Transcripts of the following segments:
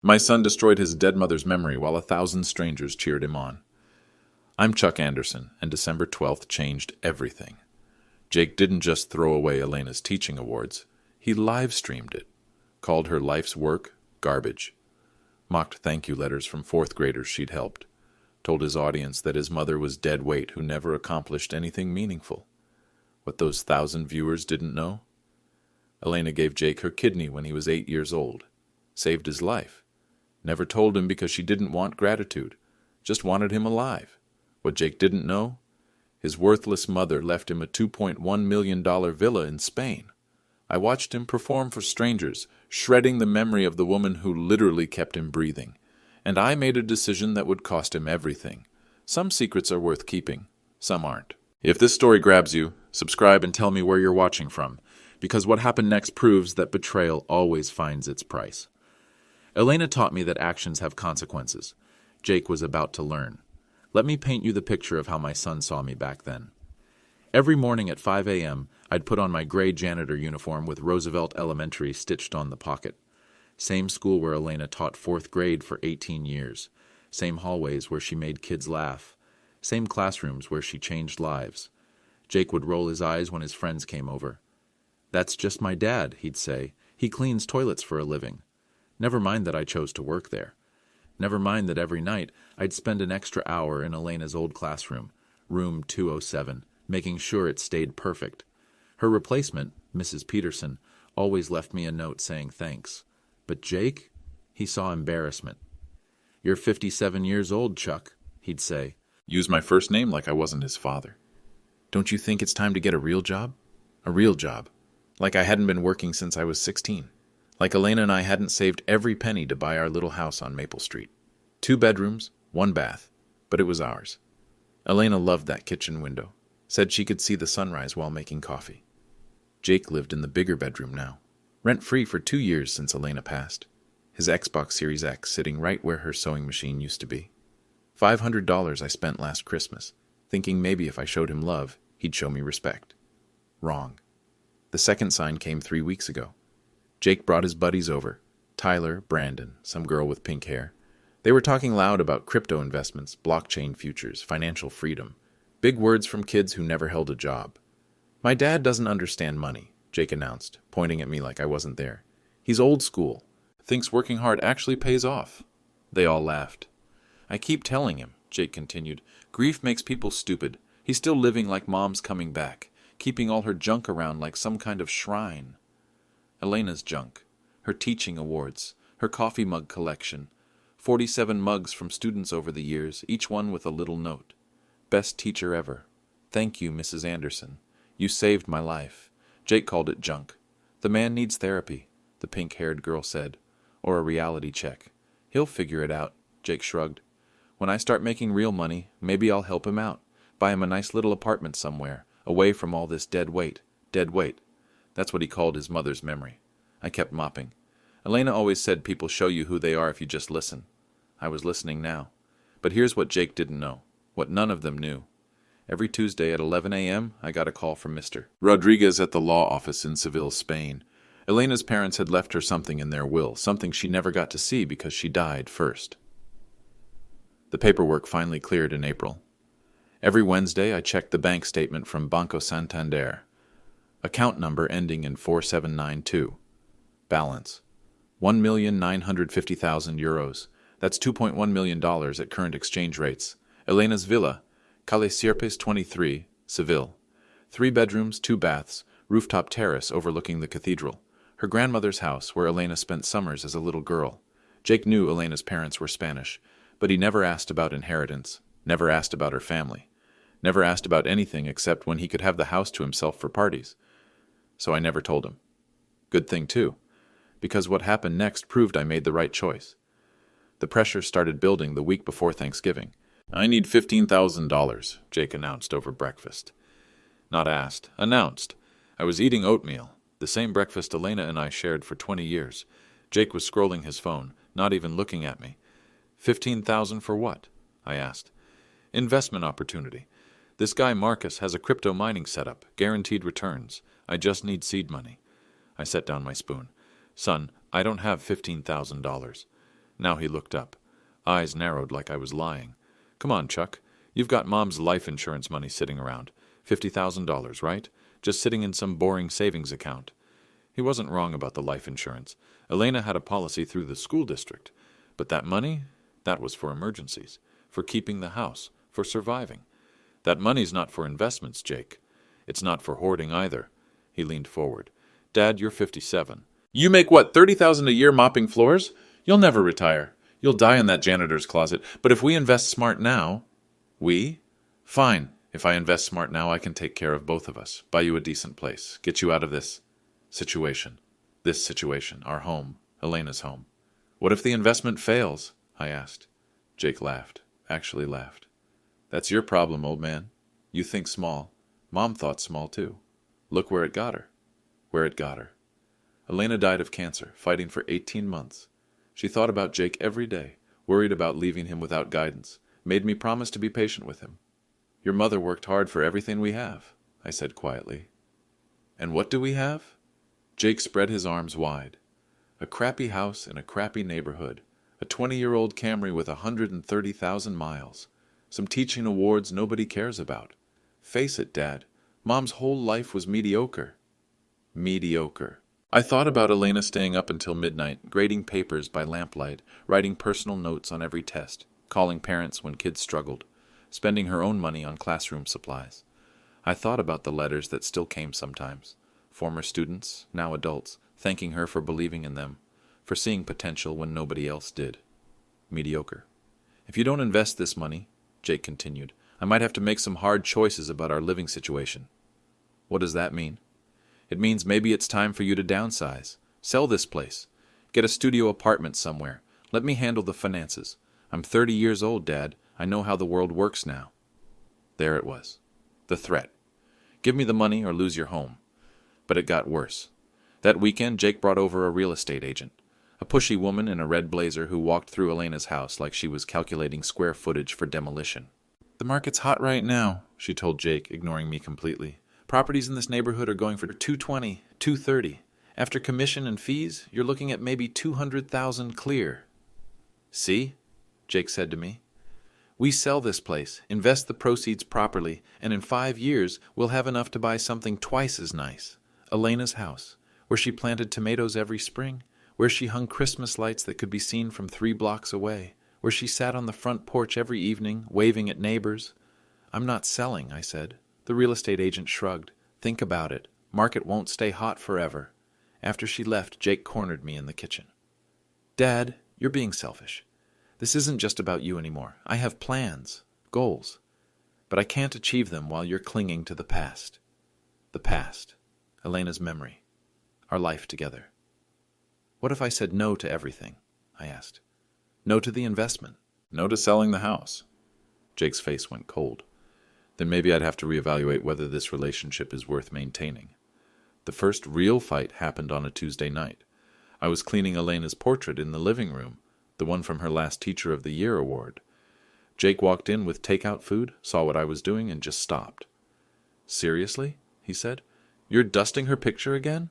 My son destroyed his dead mother's memory while 1,000 strangers cheered him on. I'm Chuck Anderson, and December 12th changed everything. Jake didn't just throw away Elena's teaching awards. He live-streamed it, called her life's work garbage, mocked thank you letters from fourth graders she'd helped, told his audience that his mother was dead weight who never accomplished anything meaningful. What those 1,000 viewers didn't know? Elena gave Jake her kidney when he was 8 years old, saved his life. Never told him because she didn't want gratitude, just wanted him alive. What Jake didn't know? His worthless mother left him a $2.1 million villa in Spain. I watched him perform for strangers, shredding the memory of the woman who literally kept him breathing. And I made a decision that would cost him everything. Some secrets are worth keeping, some aren't. If this story grabs you, subscribe and tell me where you're watching from, because what happened next proves that betrayal always finds its price. Elena taught me that actions have consequences. Jake was about to learn. Let me paint you the picture of how my son saw me back then. Every morning at 5 a.m., I'd put on my gray janitor uniform with Roosevelt Elementary stitched on the pocket. Same school where Elena taught fourth grade for 18 years. Same hallways where she made kids laugh. Same classrooms where she changed lives. Jake would roll his eyes when his friends came over. "That's just my dad," he'd say. "He cleans toilets for a living." Never mind that I chose to work there. Never mind that every night I'd spend an extra hour in Elena's old classroom, room 207, making sure it stayed perfect. Her replacement, Mrs. Peterson, always left me a note saying thanks. But Jake, he saw embarrassment. "You're 57 years old, Chuck," he'd say. Use my first name like I wasn't his father. "Don't you think it's time to get a real job? A real job. Like I hadn't been working since I was 16. Like Elena and I hadn't saved every penny to buy our little house on Maple Street. 2 bedrooms, 1 bath, but it was ours. Elena loved that kitchen window, said she could see the sunrise while making coffee. Jake lived in the bigger bedroom now, rent-free for 2 years since Elena passed, his Xbox Series X sitting right where her sewing machine used to be. $500 I spent last Christmas, thinking maybe if I showed him love, he'd show me respect. Wrong. The second sign came 3 weeks ago. Jake brought his buddies over, Tyler, Brandon, some girl with pink hair. They were talking loud about crypto investments, blockchain futures, financial freedom. Big words from kids who never held a job. "My dad doesn't understand money," Jake announced, pointing at me like I wasn't there. "He's old school. Thinks working hard actually pays off." They all laughed. "I keep telling him," Jake continued, "grief makes people stupid. He's still living like Mom's coming back, keeping all her junk around like some kind of shrine." Elena's junk, her teaching awards, her coffee mug collection, 47 mugs from students over the years, each one with a little note. "Best teacher ever. Thank you, Mrs. Anderson. You saved my life." Jake called it junk. "The man needs therapy," the pink-haired girl said, "or a reality check. He'll figure it out," Jake shrugged. "When I start making real money, maybe I'll help him out, buy him a nice little apartment somewhere, away from all this dead weight. Dead weight. That's what he called his mother's memory. I kept mopping. Elena always said people show you who they are if you just listen. I was listening now. But here's what Jake didn't know, what none of them knew. Every Tuesday at 11 a.m., I got a call from Mr. Rodriguez at the law office in Seville, Spain. Elena's parents had left her something in their will, something she never got to see because she died first. The paperwork finally cleared in April. Every Wednesday, I checked the bank statement from Banco Santander. Account number ending in 4792. Balance: €1,950,000. That's $2.1 million at current exchange rates. Elena's villa, Calle Sierpes 23, Seville. 3 bedrooms, 2 baths, rooftop terrace overlooking the cathedral. Her grandmother's house, where Elena spent summers as a little girl. Jake knew Elena's parents were Spanish, but he never asked about inheritance, never asked about her family, never asked about anything except when he could have the house to himself for parties. So I never told him. Good thing, too, because what happened next proved I made the right choice. The pressure started building the week before Thanksgiving. "I need $15,000, Jake announced over breakfast. Not asked, announced. I was eating oatmeal, the same breakfast Elena and I shared for 20 years. Jake was scrolling his phone, not even looking at me. "15,000 for what?" I asked. "Investment opportunity. This guy Marcus has a crypto mining setup, guaranteed returns. I just need seed money." I set down my spoon. "Son, I don't have $15,000. Now he looked up. Eyes narrowed like I was lying. Come on, Chuck. You've got Mom's life insurance money sitting around. $50,000, right? Just sitting in some boring savings account. He wasn't wrong about the life insurance. Elena had a policy through the school district. But that money? That was for emergencies. For keeping the house. For surviving. That money's not for investments, Jake. It's not for hoarding either. He leaned forward. Dad, you're 57. You make what, $30,000 a year mopping floors? You'll never retire. You'll die in that janitor's closet. But if we invest smart now... We? Fine. If I invest smart now, I can take care of both of us. Buy you a decent place. Get you out of this situation. This situation. Our home. Elena's home. What if the investment fails? I asked. Jake laughed. Actually laughed. That's your problem, old man. You think small. Mom thought small, too. Look where it got her. Where it got her. Elena died of cancer, fighting for 18 months. She thought about Jake every day, worried about leaving him without guidance, made me promise to be patient with him. Your mother worked hard for everything we have, I said quietly. And what do we have? Jake spread his arms wide. A crappy house in a crappy neighborhood, a 20-year-old Camry with 130,000 miles, some teaching awards nobody cares about. Face it, Dad, Mom's whole life was mediocre. Mediocre. I thought about Elena staying up until midnight, grading papers by lamplight, writing personal notes on every test, calling parents when kids struggled, spending her own money on classroom supplies. I thought about the letters that still came sometimes, former students, now adults, thanking her for believing in them, for seeing potential when nobody else did. Mediocre. If you don't invest this money, Jake continued, I might have to make some hard choices about our living situation. What does that mean? It means maybe it's time for you to downsize. Sell this place. Get a studio apartment somewhere. Let me handle the finances. I'm 30 years old, Dad. I know how the world works now. There it was. The threat. Give me the money or lose your home. But it got worse. That weekend, Jake brought over a real estate agent. A pushy woman in a red blazer who walked through Elena's house like she was calculating square footage for demolition. The market's hot right now, she told Jake, ignoring me completely. Properties in this neighborhood are going for $220, $230. After commission and fees, you're looking at maybe $200,000 clear. See? Jake said to me. We sell this place, invest the proceeds properly, and in 5 years we'll have enough to buy something twice as nice. Elena's house, where she planted tomatoes every spring, where she hung Christmas lights that could be seen from 3 blocks away, where she sat on the front porch every evening, waving at neighbors. I'm not selling, I said. The real estate agent shrugged. Think about it. Market won't stay hot forever. After she left, Jake cornered me in the kitchen. Dad, you're being selfish. This isn't just about you anymore. I have plans, goals. But I can't achieve them while you're clinging to the past. The past. Elena's memory. Our life together. What if I said no to everything? I asked. No to the investment. No to selling the house. Jake's face went cold. Then maybe I'd have to reevaluate whether this relationship is worth maintaining. The first real fight happened on a Tuesday night. I was cleaning Elena's portrait in the living room, the one from her last Teacher of the Year award. Jake walked in with takeout food, saw what I was doing, and just stopped. Seriously? He said. You're dusting her picture again?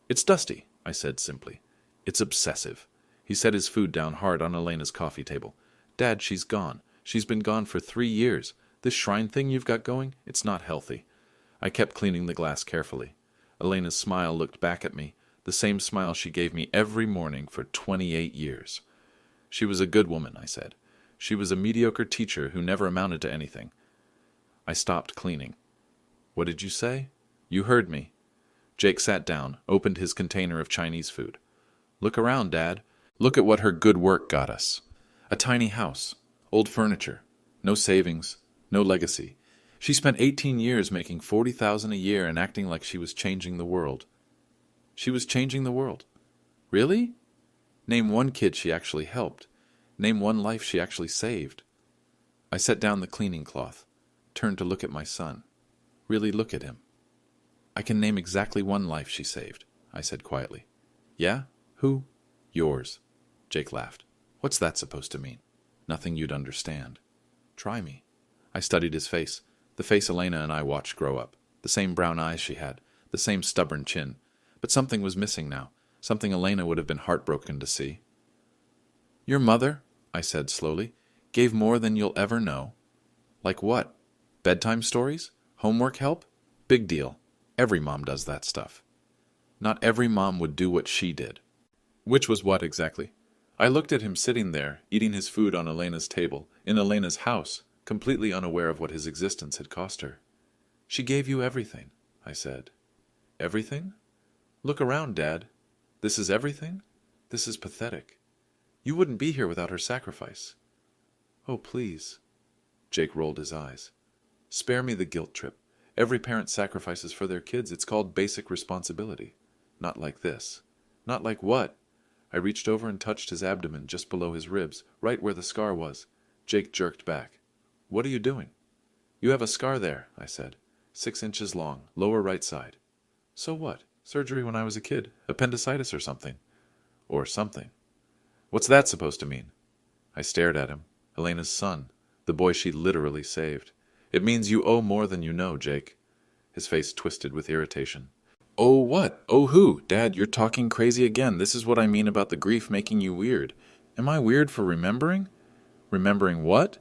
It's dusty, I said simply. It's obsessive. He set his food down hard on Elena's coffee table. Dad, she's gone. She's been gone for 3 years. This shrine thing you've got going, it's not healthy. I kept cleaning the glass carefully. Elena's smile looked back at me, the same smile she gave me every morning for 28 years. She was a good woman, I said. She was a mediocre teacher who never amounted to anything. I stopped cleaning. What did you say? You heard me. Jake sat down, opened his container of Chinese food. Look around, Dad. Look at what her good work got us. A tiny house, old furniture, no savings, no legacy. She spent 18 years making $40,000 a year and acting like she was changing the world. She was changing the world. Really? Name one kid she actually helped. Name one life she actually saved. I set down the cleaning cloth, turned to look at my son. Really look at him. I can name exactly one life she saved, I said quietly. Yeah? Who? Yours. Jake laughed. What's that supposed to mean? Nothing you'd understand. Try me. I studied his face, the face Elena and I watched grow up, the same brown eyes she had, the same stubborn chin. But something was missing now, something Elena would have been heartbroken to see. Your mother, I said slowly, gave more than you'll ever know. Like what? Bedtime stories? Homework help? Big deal. Every mom does that stuff. Not every mom would do what she did. Which was what exactly? I looked at him sitting there, eating his food on Elena's table, in Elena's house, completely unaware of what his existence had cost her. She gave you everything, I said. Everything? Look around, Dad. This is everything? This is pathetic. You wouldn't be here without her sacrifice. Oh, please. Jake rolled his eyes. Spare me the guilt trip. Every parent sacrifices for their kids. It's called basic responsibility. Not like this. Not like what? I reached over and touched his abdomen just below his ribs, right where the scar was. Jake jerked back. What are you doing? You have a scar there, I said. 6 inches long, lower right side. So what? Surgery when I was a kid. Appendicitis or something. Or something. What's that supposed to mean? I stared at him. Elena's son. The boy she literally saved. It means you owe more than you know, Jake. His face twisted with irritation. Oh what? Oh who? Dad, you're talking crazy again. This is what I mean about the grief making you weird. Am I weird for remembering? Remembering what?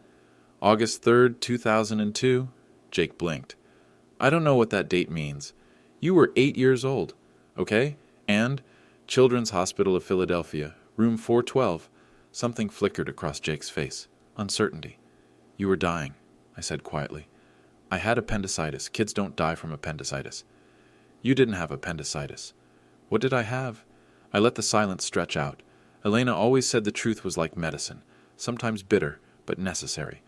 August 3rd, 2002? Jake blinked. I don't know what that date means. You were 8 years old, okay? And Children's Hospital of Philadelphia, room 412. Something flickered across Jake's face. Uncertainty. You were dying, I said quietly. I had appendicitis. Kids don't die from appendicitis. You didn't have appendicitis. What did I have? I let the silence stretch out. Elena always said the truth was like medicine, sometimes bitter, but necessary.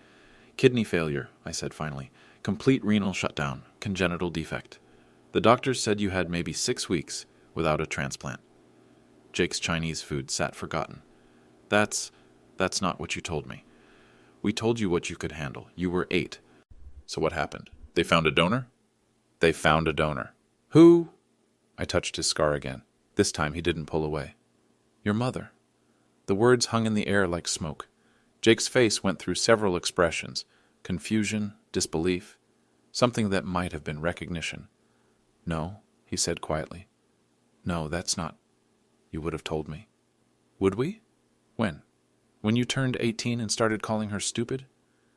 Kidney failure, I said finally. Complete renal shutdown, congenital defect. The doctors said you had maybe 6 weeks without a transplant. Jake's Chinese food sat forgotten. That's not what you told me. We told you what you could handle. You were 8. So what happened? They found a donor? They found a donor. Who? I touched his scar again. This time he didn't pull away. Your mother. The words hung in the air like smoke. Jake's face went through several expressions. Confusion, disbelief, something that might have been recognition. No, he said quietly. No, that's not. You would have told me. Would we? When? When you turned 18 and started calling her stupid?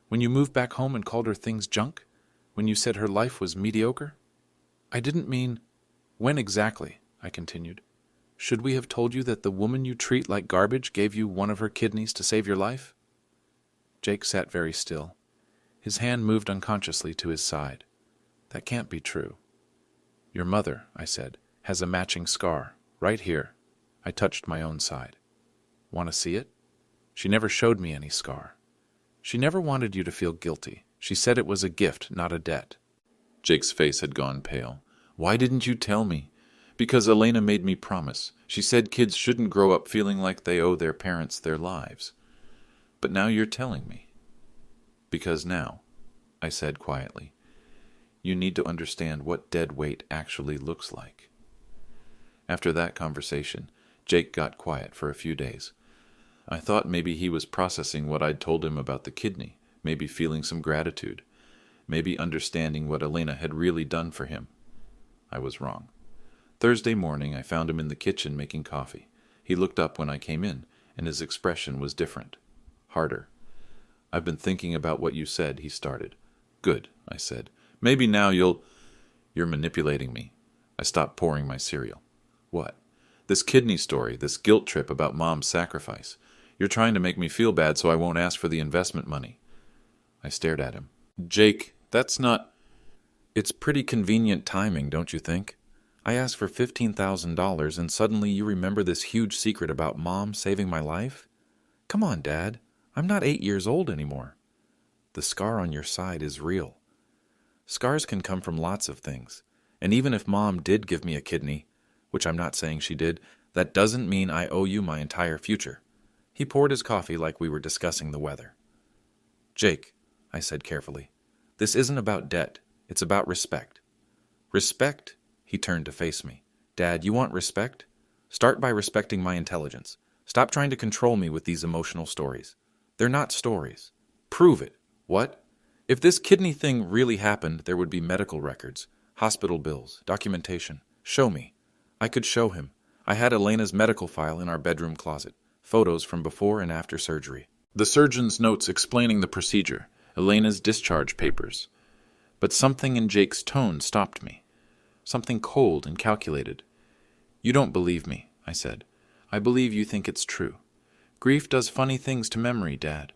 When you moved back home and called her things junk? When you said her life was mediocre? I didn't mean... When exactly? I continued. Should we have told you that the woman you treat like garbage gave you one of her kidneys to save your life? Jake sat very still. His hand moved unconsciously to his side. That can't be true. Your mother, I said, has a matching scar, right here. I touched my own side. Want to see it? She never showed me any scar. She never wanted you to feel guilty. She said it was a gift, not a debt. Jake's face had gone pale. Why didn't you tell me? Because Elena made me promise. She said kids shouldn't grow up feeling like they owe their parents their lives. But now you're telling me. Because now, I said quietly, you need to understand what dead weight actually looks like. After that conversation, Jake got quiet for a few days. I thought maybe he was processing what I'd told him about the kidney, maybe feeling some gratitude, maybe understanding what Elena had really done for him. I was wrong. Thursday morning, I found him in the kitchen making coffee. He looked up when I came in, and his expression was different, harder. I've been thinking about what you said, he started. Good, I said. Maybe now you're manipulating me. I stopped pouring my cereal. What? This kidney story, this guilt trip about Mom's sacrifice. You're trying to make me feel bad so I won't ask for the investment money. I stared at him. Jake, that's not... It's pretty convenient timing, don't you think? I asked for $15,000 and suddenly you remember this huge secret about Mom saving my life? Come on, Dad. I'm not 8 years old anymore. The scar on your side is real. Scars can come from lots of things. And even if Mom did give me a kidney, which I'm not saying she did, that doesn't mean I owe you my entire future. He poured his coffee like we were discussing the weather. Jake, I said carefully, this isn't about debt. It's about respect. Respect? He turned to face me. Dad, you want respect? Start by respecting my intelligence. Stop trying to control me with these emotional stories. They're not stories. Prove it. What? If this kidney thing really happened, there would be medical records, hospital bills, documentation. Show me. I could show him. I had Elena's medical file in our bedroom closet. photos from before and after surgery. The surgeon's notes explaining the procedure, Elena's discharge papers. But something in Jake's tone stopped me. Something cold and calculated. "You don't believe me," I said. "I believe you think it's true. Grief does funny things to memory, Dad.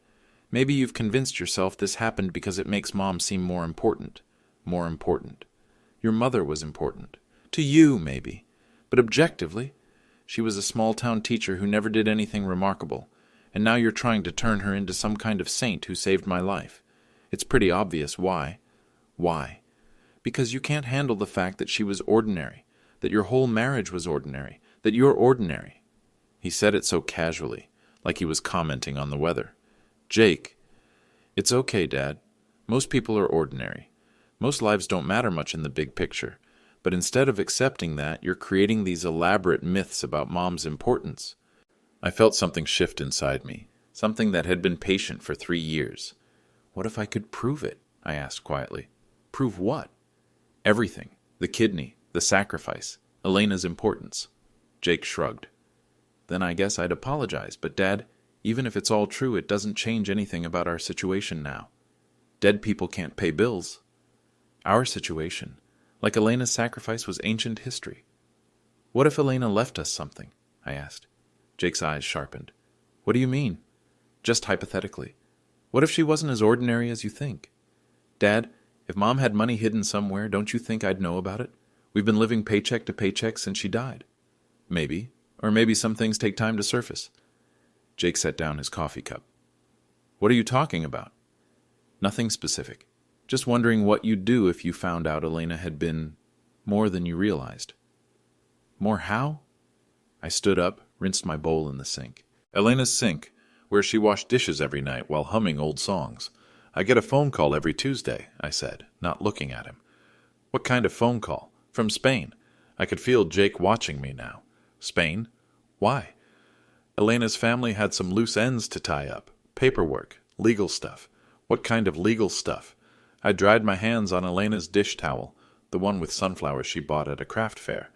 Maybe you've convinced yourself this happened because it makes Mom seem more important. More important. Your mother was important. To you, maybe. But objectively, she was a small-town teacher who never did anything remarkable, and now you're trying to turn her into some kind of saint who saved my life. It's pretty obvious why. Why? Because you can't handle the fact that she was ordinary, that your whole marriage was ordinary, that you're ordinary." He said it so casually, like he was commenting on the weather. "Jake, it's okay, Dad. Most people are ordinary. Most lives don't matter much in the big picture. But instead of accepting that, you're creating these elaborate myths about Mom's importance." I felt something shift inside me, something that had been patient for 3 years. "What if I could prove it?" I asked quietly. "Prove what?" "Everything. The kidney, the sacrifice, Elena's importance." Jake shrugged. "Then I guess I'd apologize, but Dad, even if it's all true, it doesn't change anything about our situation now. Dead people can't pay bills. Our situation, like Elena's sacrifice, was ancient history. What if Elena left us something?" I asked. Jake's eyes sharpened. "What do you mean?" "Just hypothetically. What if she wasn't as ordinary as you think? Dad, if Mom had money hidden somewhere, don't you think I'd know about it? We've been living paycheck to paycheck since she died." "Maybe. Or maybe some things take time to surface." Jake set down his coffee cup. "What are you talking about?" "Nothing specific. Just wondering what you'd do if you found out Elena had been more than you realized." "More how?" I stood up, rinsed my bowl in the sink. "Elena's sink, where she washed dishes every night while humming old songs. I get a phone call every Tuesday," I said, not looking at him. "What kind of phone call?" "From Spain." I could feel Jake watching me now. "Spain? Why?" "Elena's family had some loose ends to tie up. Paperwork, legal stuff." "What kind of legal stuff?" I dried my hands on Elena's dish towel, the one with sunflowers she bought at a craft fair.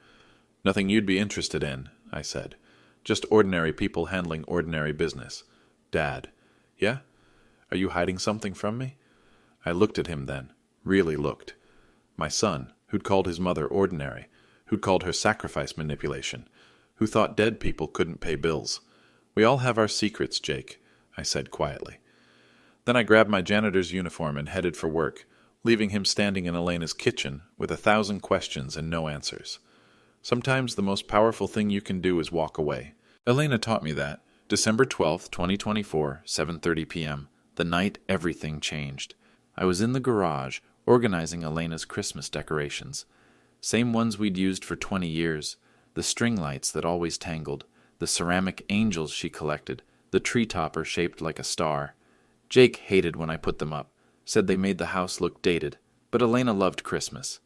"Nothing you'd be interested in," I said. "Just ordinary people handling ordinary business." "Dad." "Yeah? Are you hiding something from me?" I looked at him then, really looked. My son, who'd called his mother ordinary, who'd called her sacrifice manipulation, who thought dead people couldn't pay bills. "We all have our secrets, Jake," I said quietly. Then I grabbed my janitor's uniform and headed for work, leaving him standing in Elena's kitchen with 1,000 questions and no answers. Sometimes the most powerful thing you can do is walk away. Elena taught me that. December 12th, 2024, 7:30 p.m., the night everything changed. I was in the garage, organizing Elena's Christmas decorations. Same ones we'd used for 20 years, the string lights that always tangled, the ceramic angels she collected, the tree topper shaped like a star. Jake hated when I put them up, said they made the house look dated, but Elena loved Christmas.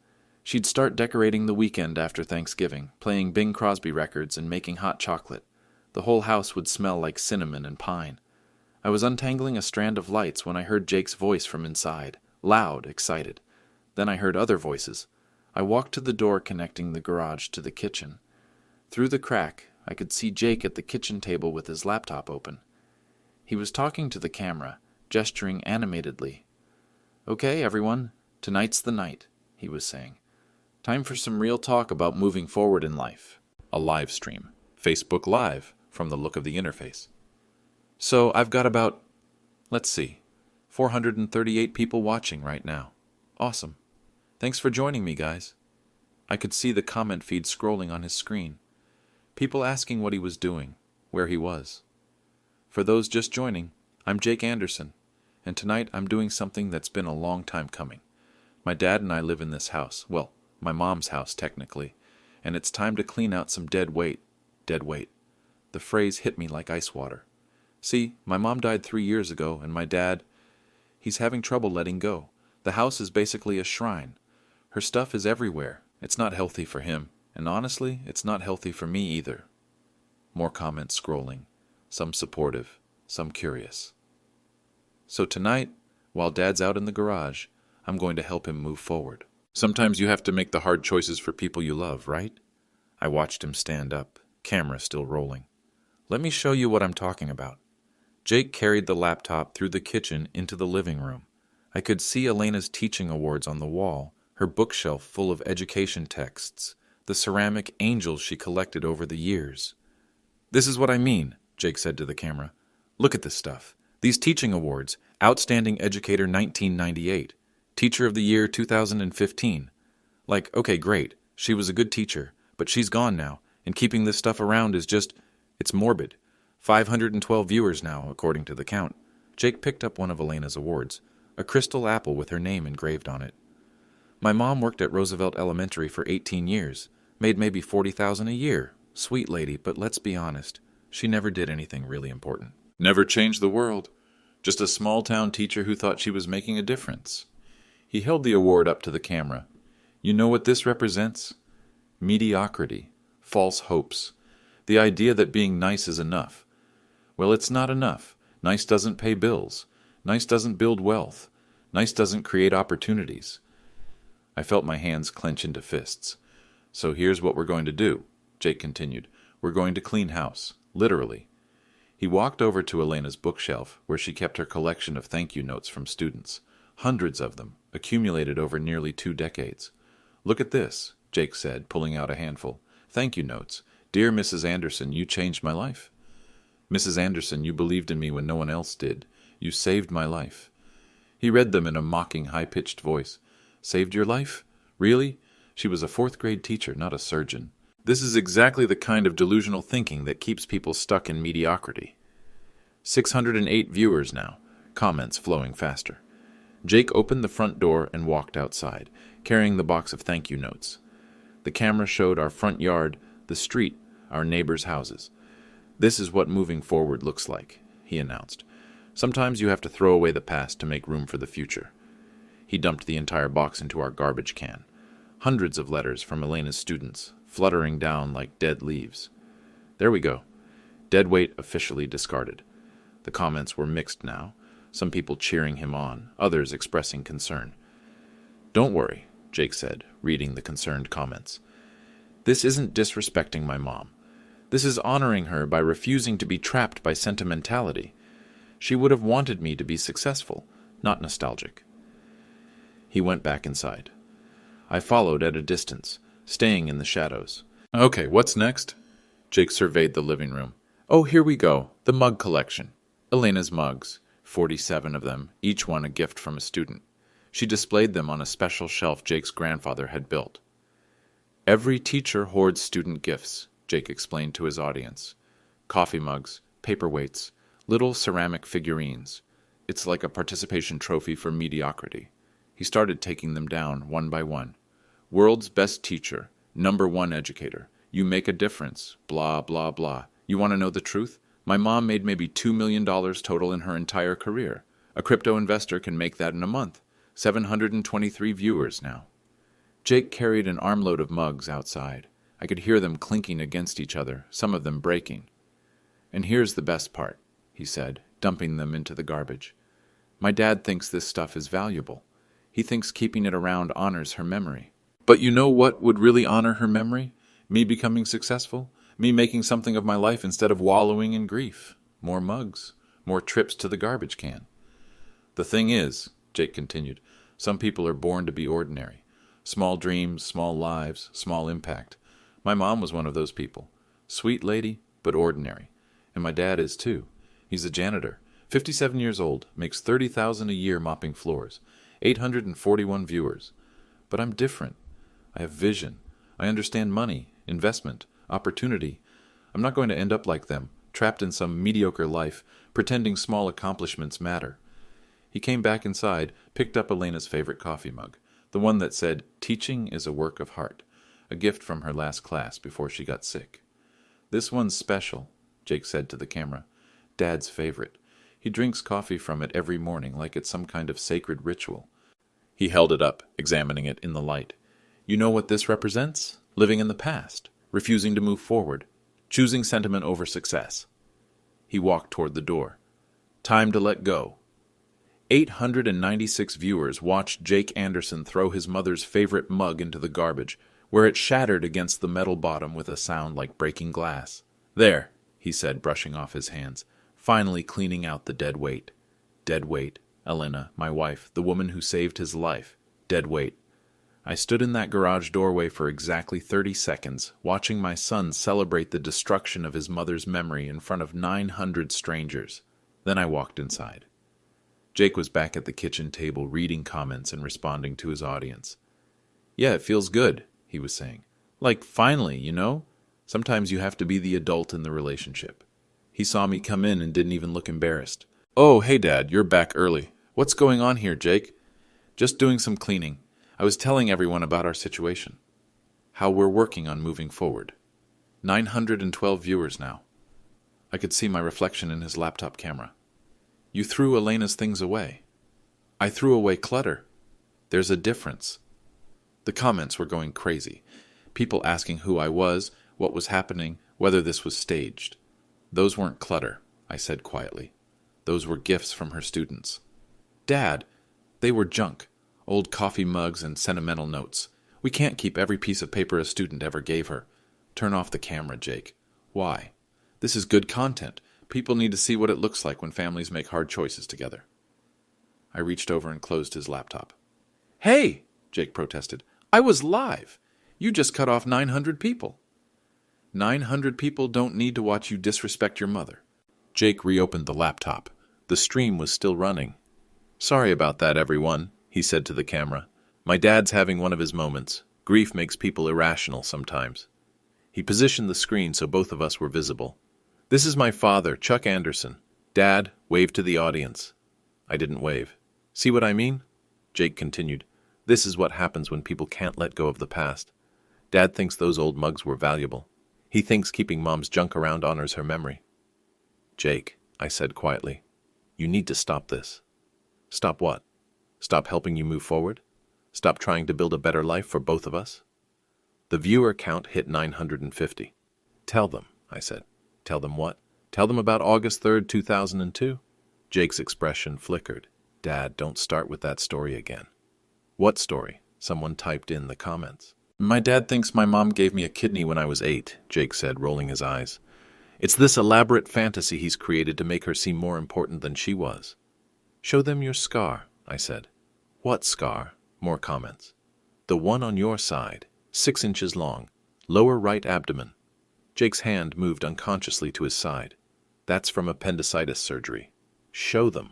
She'd start decorating the weekend after Thanksgiving, playing Bing Crosby records and making hot chocolate. The whole house would smell like cinnamon and pine. I was untangling a strand of lights when I heard Jake's voice from inside, loud, excited. Then I heard other voices. I walked to the door connecting the garage to the kitchen. Through the crack, I could see Jake at the kitchen table with his laptop open. He was talking to the camera, gesturing animatedly. "Okay, everyone, tonight's the night," he was saying. "Time for some real talk about moving forward in life." A live stream. Facebook Live, from the look of the interface. So I've got about, let's see, 438 people watching right now. Awesome. Thanks for joining me, guys. I could see the comment feed scrolling on his screen. People asking what he was doing, where he was. For those just joining, I'm Jake Anderson, and tonight I'm doing something that's been a long time coming. My dad and I live in this house, well, my mom's house technically, and it's time to clean out some dead weight. Dead weight. The phrase hit me like ice water. See, my mom died 3 years ago, and my dad, he's having trouble letting go. The house is basically a shrine. Her stuff is everywhere. It's not healthy for him, and honestly, it's not healthy for me either. More comments scrolling, some supportive, some curious. So tonight, while Dad's out in the garage, I'm going to help him move forward. Sometimes you have to make the hard choices for people you love, right? I watched him stand up, camera still rolling. Let me show you what I'm talking about. Jake carried the laptop through the kitchen into the living room. I could see Elena's teaching awards on the wall, her bookshelf full of education texts, the ceramic angels she collected over the years. "This is what I mean," Jake said to the camera. "Look at this stuff. These teaching awards, Outstanding Educator 1998, Teacher of the Year 2015. Like, okay, great, she was a good teacher, but she's gone now, and keeping this stuff around is just, it's morbid. 512 viewers now, according to the count." Jake picked up one of Elena's awards, a crystal apple with her name engraved on it. "My mom worked at Roosevelt Elementary for 18 years, made maybe $40,000 a year. Sweet lady, but let's be honest, she never did anything really important." Never changed the world. Just a small-town teacher who thought she was making a difference. He held the award up to the camera. You know what this represents? Mediocrity, false hopes, the idea that being nice is enough. Well, it's not enough. Nice doesn't pay bills. Nice doesn't build wealth. Nice doesn't create opportunities. I felt my hands clench into fists. "So here's what we're going to do," Jake continued. "We're going to clean house, literally." He walked over to Elena's bookshelf, where she kept her collection of thank you notes from students, hundreds of them, accumulated over nearly 2 decades. "Look at this," Jake said, pulling out a handful. "Thank you notes. Dear Mrs. Anderson, you changed my life. Mrs. Anderson, you believed in me when no one else did. You saved my life." He read them in a mocking, high-pitched voice. "Saved your life? Really?" She was a 4th-grade teacher, not a surgeon. This is exactly the kind of delusional thinking that keeps people stuck in mediocrity. 608 viewers now, comments flowing faster. Jake opened the front door and walked outside, carrying the box of thank you notes. The camera showed our front yard, the street, our neighbors' houses. "This is what moving forward looks like," he announced. "Sometimes you have to throw away the past to make room for the future." He dumped the entire box into our garbage can. Hundreds of letters from Elena's students, fluttering down like dead leaves. There we go. Dead weight officially discarded. The comments were mixed now, some people cheering him on, others expressing concern. "Don't worry," Jake said, reading the concerned comments. "This isn't disrespecting my mom. This is honoring her by refusing to be trapped by sentimentality. She would have wanted me to be successful, not nostalgic." He went back inside. I followed at a distance, staying in the shadows. "Okay, what's next?" Jake surveyed the living room. "Oh, here we go, the mug collection. Elena's mugs, 47 of them, each one a gift from a student. She displayed them on a special shelf Jake's grandfather had built. Every teacher hoards student gifts," Jake explained to his audience. "Coffee mugs, paperweights, little ceramic figurines. It's like a participation trophy for mediocrity." He started taking them down one by one. "World's best teacher, #1 educator. You make a difference, blah, blah, blah. You want to know the truth? My mom made maybe $2 million total in her entire career. A crypto investor can make that in a month. 723 viewers now." Jake carried an armload of mugs outside. I could hear them clinking against each other, some of them breaking. "And here's the best part," he said, dumping them into the garbage. "My dad thinks this stuff is valuable. He thinks keeping it around honors her memory. But you know what would really honor her memory? Me becoming successful? Me making something of my life instead of wallowing in grief. More mugs. More trips to the garbage can." "The thing is," Jake continued, "some people are born to be ordinary. Small dreams, small lives, small impact. My mom was one of those people. Sweet lady, but ordinary. And my dad is too. He's a janitor, 57 years old, makes $30,000 a year mopping floors, 841 viewers. But I'm different. I have vision. I understand money, investment, opportunity. I'm not going to end up like them, trapped in some mediocre life, pretending small accomplishments matter." He came back inside, picked up Elena's favorite coffee mug, the one that said, "Teaching is a work of heart," a gift from her last class before she got sick. "This one's special," Jake said to the camera. "Dad's favorite. He drinks coffee from it every morning like it's some kind of sacred ritual." He held it up, examining it in the light. "You know what this represents? Living in the past, refusing to move forward, choosing sentiment over success." He walked toward the door. "Time to let go." 896 viewers watched Jake Anderson throw his mother's favorite mug into the garbage, where it shattered against the metal bottom with a sound like breaking glass. "There," he said, brushing off his hands, finally cleaning out the dead weight. Dead weight. Elena, my wife, the woman who saved his life. Dead weight. I stood in that garage doorway for exactly 30 seconds, watching my son celebrate the destruction of his mother's memory in front of 900 strangers. Then I walked inside. Jake was back at the kitchen table reading comments and responding to his audience. Yeah, it feels good, he was saying. Like, finally, you know? Sometimes you have to be the adult in the relationship. He saw me come in and didn't even look embarrassed. Oh, hey, Dad, you're back early. What's going on here, Jake? Just doing some cleaning. I was telling everyone about our situation. How we're working on moving forward. 912 viewers now. I could see my reflection in his laptop camera. You threw Elena's things away. I threw away clutter. There's a difference. The comments were going crazy. People asking who I was, what was happening, whether this was staged. Those weren't clutter, I said quietly. Those were gifts from her students. Dad, they were junk. Old coffee mugs and sentimental notes. We can't keep every piece of paper a student ever gave her. Turn off the camera, Jake. Why? This is good content. People need to see what it looks like when families make hard choices together. I reached over and closed his laptop. Hey, Jake protested. I was live. You just cut off 900 people. 900 people don't need to watch you disrespect your mother. Jake reopened the laptop. The stream was still running. Sorry about that, everyone, he said to the camera. My dad's having one of his moments. Grief makes people irrational sometimes. He positioned the screen so both of us were visible. This is my father, Chuck Anderson. Dad, wave to the audience. I didn't wave. See what I mean? Jake continued. This is what happens when people can't let go of the past. Dad thinks those old mugs were valuable. He thinks keeping Mom's junk around honors her memory. Jake, I said quietly, you need to stop this. Stop what? Stop helping you move forward? Stop trying to build a better life for both of us? The viewer count hit 950. Tell them, I said. Tell them what? Tell them about August 3rd, 2002? Jake's expression flickered. Dad, don't start with that story again. What story? Someone typed in the comments. My dad thinks my mom gave me a kidney when I was 8, Jake said, rolling his eyes. It's this elaborate fantasy he's created to make her seem more important than she was. Show them your scar, I said. What scar? More comments. The one on your side, 6 inches long, lower right abdomen. Jake's hand moved unconsciously to his side. That's from appendicitis surgery. Show them.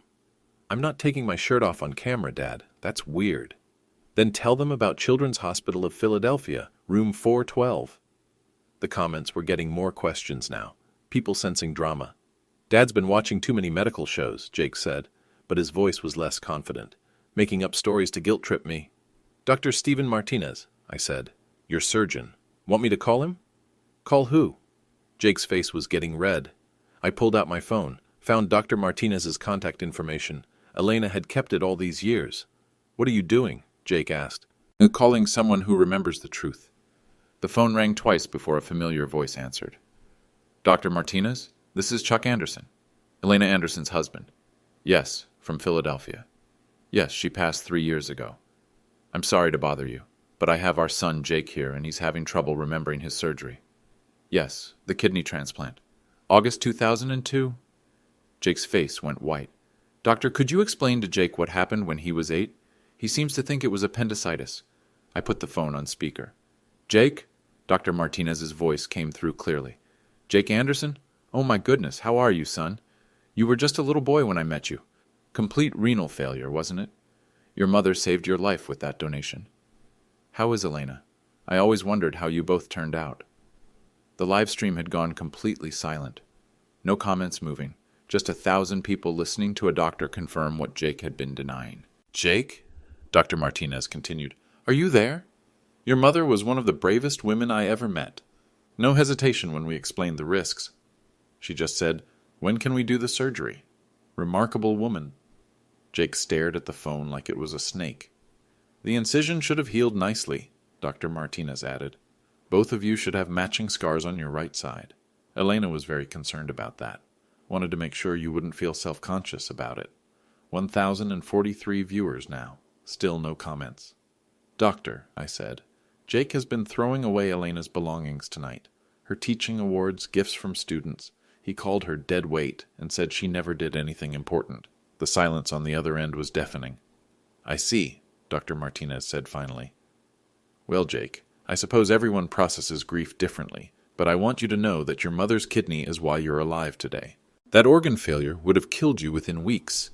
I'm not taking my shirt off on camera, Dad. That's weird. Then tell them about Children's Hospital of Philadelphia, room 412. The comments were getting more questions now, people sensing drama. Dad's been watching too many medical shows, Jake said, but his voice was less confident, making up stories to guilt-trip me. Dr. Stephen Martinez, I said. Your surgeon. Want me to call him? Call who? Jake's face was getting red. I pulled out my phone, found Dr. Martinez's contact information. Elena had kept it all these years. What are you doing? Jake asked. Calling someone who remembers the truth. The phone rang twice before a familiar voice answered. Dr. Martinez, this is Chuck Anderson. Elena Anderson's husband. Yes, from Philadelphia. Yes, she passed 3 years ago. I'm sorry to bother you, but I have our son Jake here and he's having trouble remembering his surgery. Yes, the kidney transplant. August 2002? Jake's face went white. Doctor, could you explain to Jake what happened when he was 8? He seems to think it was appendicitis. I put the phone on speaker. Jake? Dr. Martinez's voice came through clearly. Jake Anderson? Oh my goodness, how are you, son? You were just a little boy when I met you. Complete renal failure, wasn't it? Your mother saved your life with that donation. How is Elena? I always wondered how you both turned out. The live stream had gone completely silent. No comments moving, just 1,000 people listening to a doctor confirm what Jake had been denying. Jake? Dr. Martinez continued. Are you there? Your mother was one of the bravest women I ever met. No hesitation when we explained the risks. She just said, when can we do the surgery? Remarkable woman. Jake stared at the phone like it was a snake. The incision should have healed nicely, Dr. Martinez added. Both of you should have matching scars on your right side. Elena was very concerned about that. Wanted to make sure you wouldn't feel self-conscious about it. 1,043 viewers now. Still no comments. Doctor, I said, Jake has been throwing away Elena's belongings tonight. Her teaching awards, gifts from students. He called her dead weight and said she never did anything important. The silence on the other end was deafening. "I see," Dr. Martinez said finally. "Well, Jake, I suppose everyone processes grief differently, but I want you to know that your mother's kidney is why you're alive today. That organ failure would have killed you within weeks.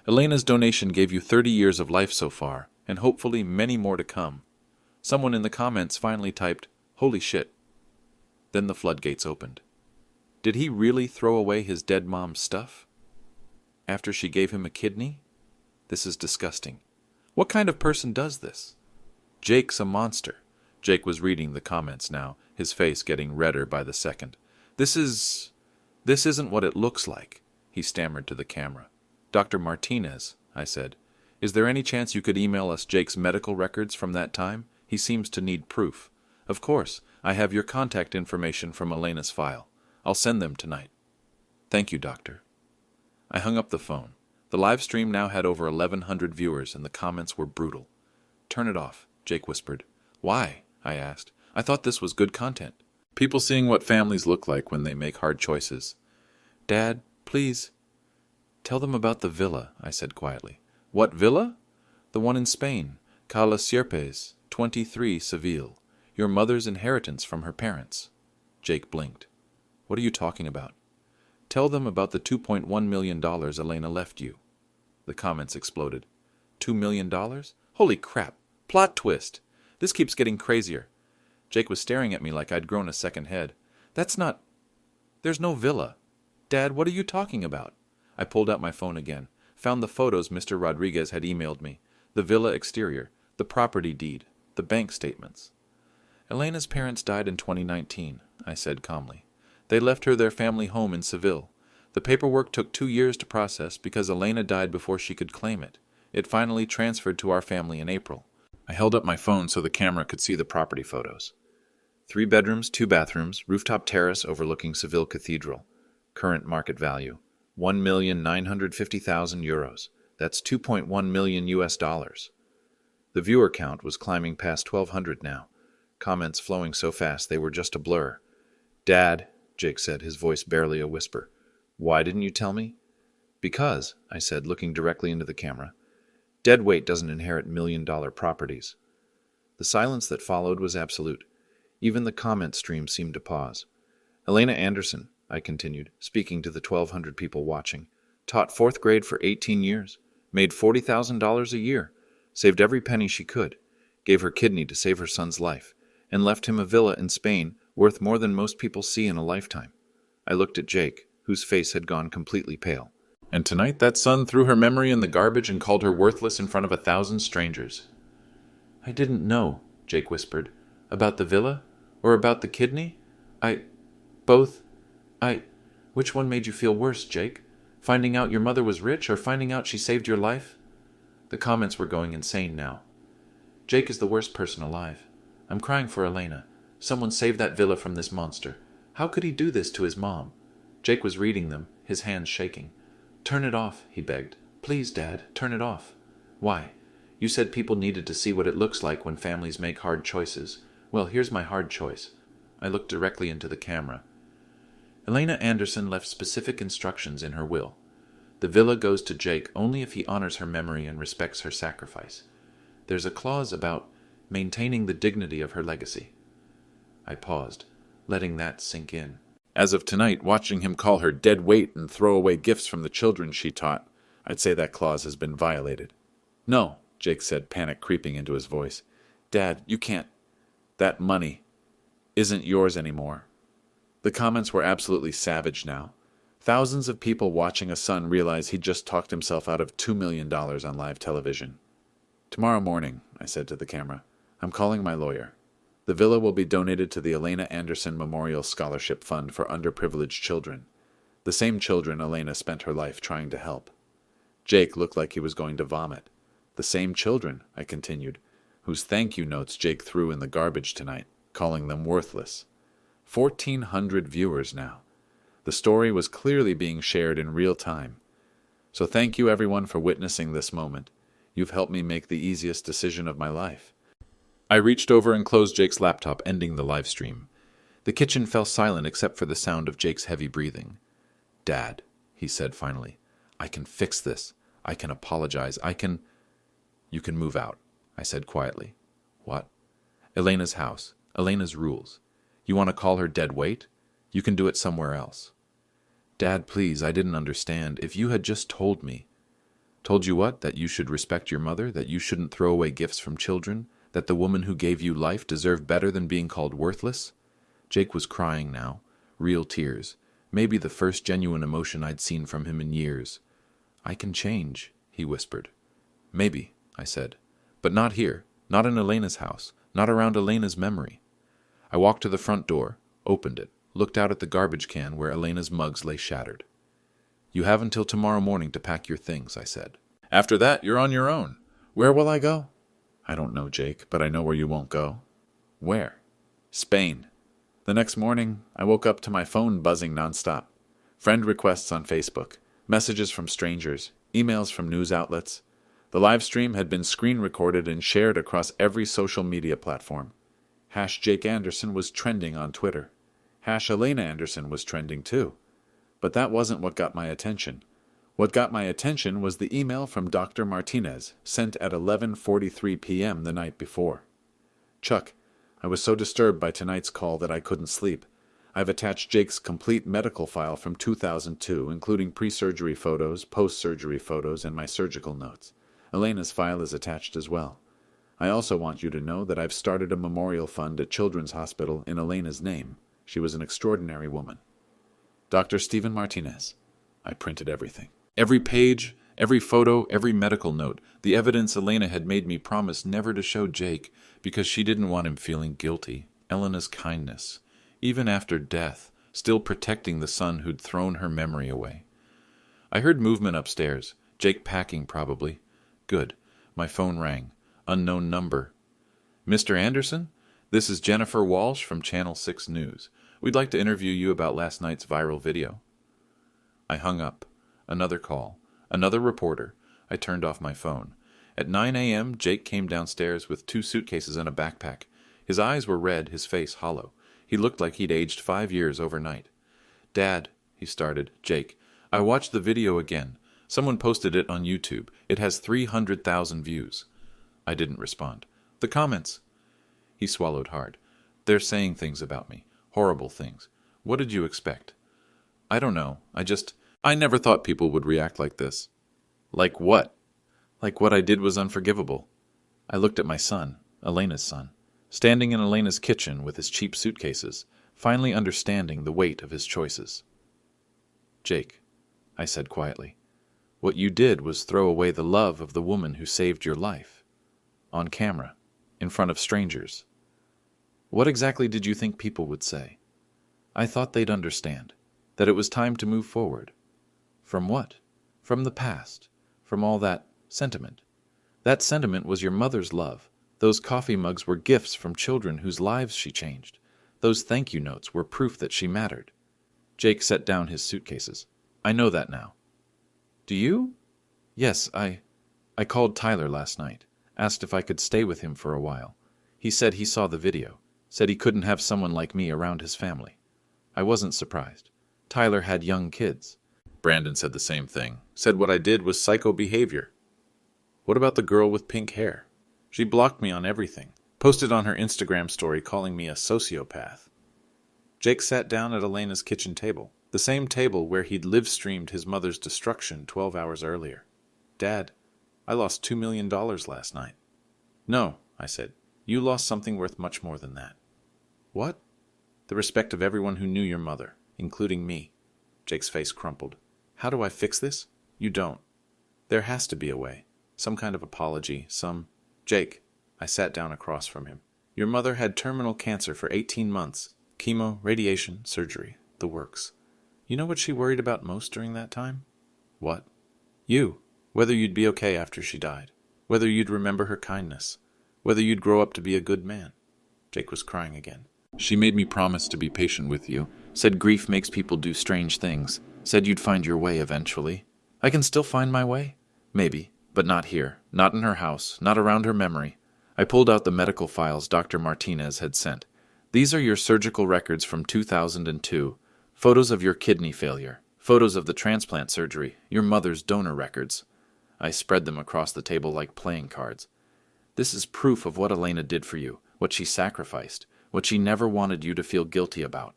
Elena's donation gave you 30 years of life so far, and hopefully many more to come." Someone in the comments finally typed, "Holy shit." Then the floodgates opened. Did he really throw away his dead mom's stuff? After she gave him a kidney? This is disgusting. What kind of person does this? Jake's a monster. Jake was reading the comments now, his face getting redder by the second. This isn't what it looks like," he stammered to the camera. "Dr. Martinez," I said, "is there any chance you could email us Jake's medical records from that time? He seems to need proof. Of course, I have your contact information from Elena's file. I'll send them tonight." "Thank you, doctor." I hung up the phone. The live stream now had over 1,100 viewers, and the comments were brutal. "Turn it off," Jake whispered. "Why?" I asked. "I thought this was good content. People seeing what families look like when they make hard choices." "Dad, please." "Tell them about the villa," I said quietly. "What villa?" "The one in Spain. Cala Sierpes, 23 Seville. Your mother's inheritance from her parents." Jake blinked. "What are you talking about?" "Tell them about the $2.1 million Elena left you." The comments exploded. $2 million? Holy crap! Plot twist! This keeps getting crazier. Jake was staring at me like I'd grown a second head. "That's not... There's no villa. Dad, what are you talking about?" I pulled out my phone again, found the photos Mr. Rodriguez had emailed me, the villa exterior, the property deed, the bank statements. "Elena's parents died in 2019, I said calmly. "They left her their family home in Seville. The paperwork took 2 years to process because Elena died before she could claim it. It finally transferred to our family in April." I held up my phone so the camera could see the property photos. 3 bedrooms, 2 bathrooms, rooftop terrace overlooking Seville Cathedral. Current market value, €1,950,000. That's 2.1 million US dollars. The viewer count was climbing past 1,200 now. Comments flowing so fast they were just a blur. "Dad," Jake said, his voice barely a whisper. "Why didn't you tell me?" "Because," I said, looking directly into the camera, "deadweight doesn't inherit million-dollar properties." The silence that followed was absolute. Even the comment stream seemed to pause. "Elena Anderson," I continued, speaking to the 1,200 people watching, "taught 4th grade for 18 years, made $40,000 a year, saved every penny she could, gave her kidney to save her son's life, and left him a villa in Spain worth more than most people see in a lifetime." I looked at Jake, whose face had gone completely pale. "And tonight that son threw her memory in the garbage and called her worthless in front of 1,000 strangers." "I didn't know," Jake whispered. "About the villa? Or about the kidney? Both. Which one made you feel worse, Jake? Finding out your mother was rich or finding out she saved your life?" The comments were going insane now. "Jake is the worst person alive. I'm crying for Elena. Someone save that villa from this monster. How could he do this to his mom?" Jake was reading them, his hands shaking. "Turn it off," he begged. "Please, Dad, turn it off." "Why? You said people needed to see what it looks like when families make hard choices. Well, here's my hard choice." I looked directly into the camera. "Elena Anderson left specific instructions in her will. The villa goes to Jake only if he honors her memory and respects her sacrifice. There's a clause about maintaining the dignity of her legacy." I paused, letting that sink in. As of tonight, watching him call her dead weight and throw away gifts from the children she taught, I'd say that clause has been violated. "No," Jake said, panic creeping into his voice. "Dad, you can't. That money isn't yours anymore." The comments were absolutely savage now. Thousands of people watching a son realize he'd just talked himself out of $2 million on live television. "Tomorrow morning," I said to the camera, "I'm calling my lawyer. The villa will be donated to the Elena Anderson Memorial Scholarship Fund for underprivileged children, the same children Elena spent her life trying to help." Jake looked like he was going to vomit. "The same children," I continued, "whose thank you notes Jake threw in the garbage tonight, calling them worthless." 1,400 viewers now. The story was clearly being shared in real time. So thank you everyone for witnessing this moment. You've helped me make the easiest decision of my life. I reached over and closed Jake's laptop, ending the live stream. The kitchen fell silent except for the sound of Jake's heavy breathing. "Dad," he said finally, "I can fix this. I can apologize. You can move out," I said quietly. "What?" "Elena's house. Elena's rules. You want to call her dead weight? You can do it somewhere else." "Dad, please, I didn't understand. If you had just told me." "Told you what? That you should respect your mother? That you shouldn't throw away gifts from children? That the woman who gave you life deserved better than being called worthless?" Jake was crying now. Real tears. Maybe the first genuine emotion I'd seen from him in years. "I can change," he whispered. "Maybe," I said. "But not here. Not in Elena's house. Not around Elena's memory." I walked to the front door, opened it, looked out at the garbage can where Elena's mugs lay shattered. "You have until tomorrow morning to pack your things," I said. "After that, you're on your own. Where will I go?" "I don't know, Jake, but I know where you won't go." "Where?" "Spain." The next morning, I woke up to my phone buzzing nonstop. Friend requests on Facebook, messages from strangers, emails from news outlets. The live stream had been screen recorded and shared across every social media platform. #Jake Anderson was trending on Twitter. #Elena Anderson was trending too. But that wasn't what got my attention. What got my attention was the email from Dr. Martinez, sent at 11:43 p.m. the night before. "Chuck, I was so disturbed by tonight's call that I couldn't sleep. I've attached Jake's complete medical file from 2002, including pre-surgery photos, post-surgery photos, and my surgical notes. Elena's file is attached as well. I also want you to know that I've started a memorial fund at Children's Hospital in Elena's name. She was an extraordinary woman. Dr. Stephen Martinez." I printed everything. Every page, every photo, every medical note, the evidence Elena had made me promise never to show Jake because she didn't want him feeling guilty. Elena's kindness, even after death, still protecting the son who'd thrown her memory away. I heard movement upstairs. Jake packing, probably. Good. My phone rang. Unknown number. "Mr. Anderson? This is Jennifer Walsh from Channel 6 News. We'd like to interview you about last night's viral video." I hung up. Another call. Another reporter. I turned off my phone. At 9 a.m., Jake came downstairs with 2 suitcases and a backpack. His eyes were red, his face hollow. He looked like he'd aged 5 years overnight. "Dad," he started. "Jake, I watched the video again. Someone posted it on YouTube. It has 300,000 views." I didn't respond. "The comments." He swallowed hard. "They're saying things about me. Horrible things. What did you expect?" "I don't know. I never thought people would react like this." "Like what?" "Like what I did was unforgivable." I looked at my son, Elena's son, standing in Elena's kitchen with his cheap suitcases, finally understanding the weight of his choices. "Jake," I said quietly, "what you did was throw away the love of the woman who saved your life. On camera, in front of strangers. What exactly did you think people would say? I thought they'd understand, that it was time to move forward. From what? From the past, from all that sentiment. That sentiment was your mother's love. Those coffee mugs were gifts from children whose lives she changed. Those thank you notes were proof that she mattered." Jake set down his suitcases. "I know that now." "Do you?" "Yes, I called Tyler last night, asked if I could stay with him for a while. He said he saw the video, said he couldn't have someone like me around his family. I wasn't surprised. Tyler had young kids." Brandon said the same thing, said what I did was psycho behavior. "What about the girl with pink hair? She blocked me on everything, posted on her Instagram story calling me a sociopath." Jake sat down at Elena's kitchen table, the same table where he'd live-streamed his mother's destruction 12 hours earlier. "Dad, I lost $2 million last night." "No," I said, "you lost something worth much more than that." "What?" "The respect of everyone who knew your mother, including me." Jake's face crumpled. "How do I fix this?" "You don't. There has to be a way. Some kind of apology, Jake," I sat down across from him. "Your mother had terminal cancer for 18 months. Chemo, radiation, surgery, the works. You know what she worried about most during that time?" "What?" "You. Whether you'd be okay after she died. Whether you'd remember her kindness. Whether you'd grow up to be a good man." Jake was crying again. "She made me promise to be patient with you. Said grief makes people do strange things. Said you'd find your way eventually. I can still find my way? Maybe, but not here. Not in her house. Not around her memory." I pulled out the medical files Dr. Martinez had sent. "These are your surgical records from 2002. Photos of your kidney failure. Photos of the transplant surgery, your mother's donor records. I spread them across the table like playing cards. This is proof of what Elena did for you, what she sacrificed, what she never wanted you to feel guilty about.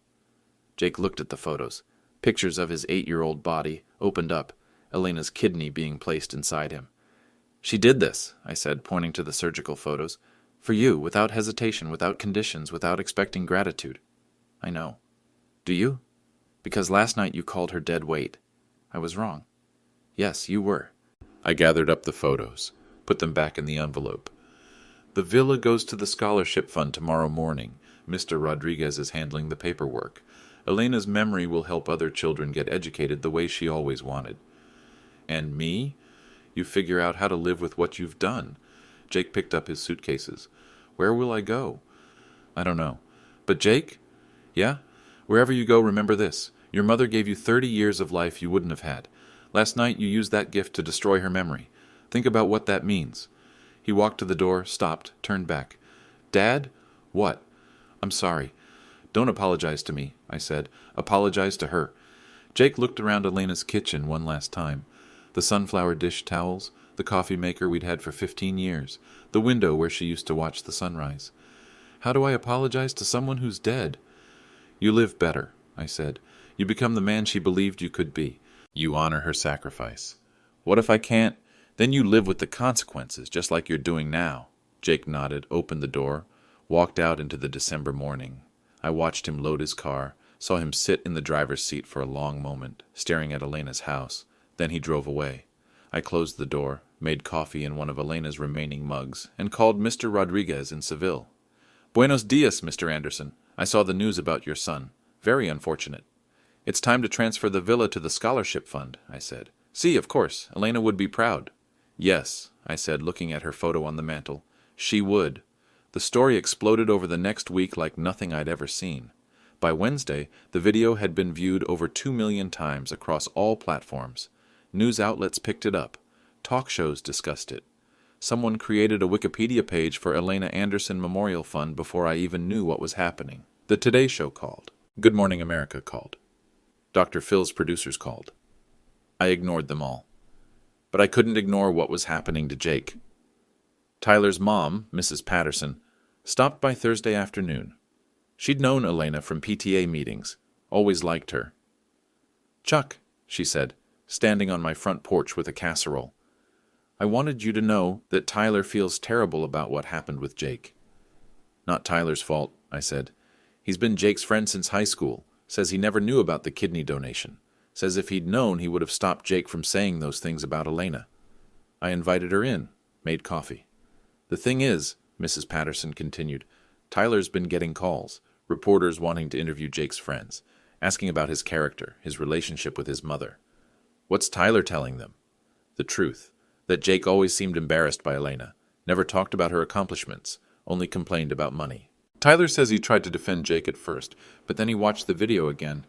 Jake looked at the photos. Pictures of his 8-year-old body opened up, Elena's kidney being placed inside him. She did this, I said, pointing to the surgical photos. For you, without hesitation, without conditions, without expecting gratitude. I know. Do you? Because last night you called her dead weight. I was wrong. Yes, you were. I gathered up the photos, put them back in the envelope. The villa goes to the scholarship fund tomorrow morning. Mr. Rodriguez is handling the paperwork. Elena's memory will help other children get educated the way she always wanted. And me? You figure out how to live with what you've done. Jake picked up his suitcases. Where will I go? I don't know. But Jake? Yeah? Wherever you go, remember this. Your mother gave you 30 years of life you wouldn't have had. Last night you used that gift to destroy her memory. Think about what that means. He walked to the door, stopped, turned back. Dad? What? I'm sorry. Don't apologize to me, I said. Apologize to her. Jake looked around Elena's kitchen one last time. The sunflower dish towels, the coffee maker we'd had for 15 years, the window where she used to watch the sunrise. How do I apologize to someone who's dead? You live better, I said. You become the man she believed you could be. You honor her sacrifice. What if I can't? Then you live with the consequences, just like you're doing now. Jake nodded, opened the door, walked out into the December morning. I watched him load his car, saw him sit in the driver's seat for a long moment, staring at Elena's house. Then he drove away. I closed the door, made coffee in one of Elena's remaining mugs, and called Mr. Rodriguez in Seville. Buenos dias, Mr. Anderson. I saw the news about your son. Very unfortunate. It's time to transfer the villa to the scholarship fund, I said. See, of course. Elena would be proud. Yes, I said, looking at her photo on the mantel. She would. The story exploded over the next week like nothing I'd ever seen. By Wednesday, the video had been viewed over 2 million times across all platforms. News outlets picked it up. Talk shows discussed it. Someone created a Wikipedia page for Elena Anderson Memorial Fund before I even knew what was happening. The Today Show called. Good Morning America called. Dr. Phil's producers called. I ignored them all. But I couldn't ignore what was happening to Jake. Tyler's mom, Mrs. Patterson, stopped by Thursday afternoon. She'd known Elena from PTA meetings, always liked her. Chuck, she said, standing on my front porch with a casserole, I wanted you to know that Tyler feels terrible about what happened with Jake. Not Tyler's fault, I said. He's been Jake's friend since high school, says he never knew about the kidney donation, says if he'd known he would have stopped Jake from saying those things about Elena. I invited her in, made coffee. The thing is, Mrs. Patterson continued, Tyler's been getting calls, reporters wanting to interview Jake's friends, asking about his character, his relationship with his mother. What's Tyler telling them? The truth, that Jake always seemed embarrassed by Elena, never talked about her accomplishments, only complained about money. Tyler says he tried to defend Jake at first, but then he watched the video again.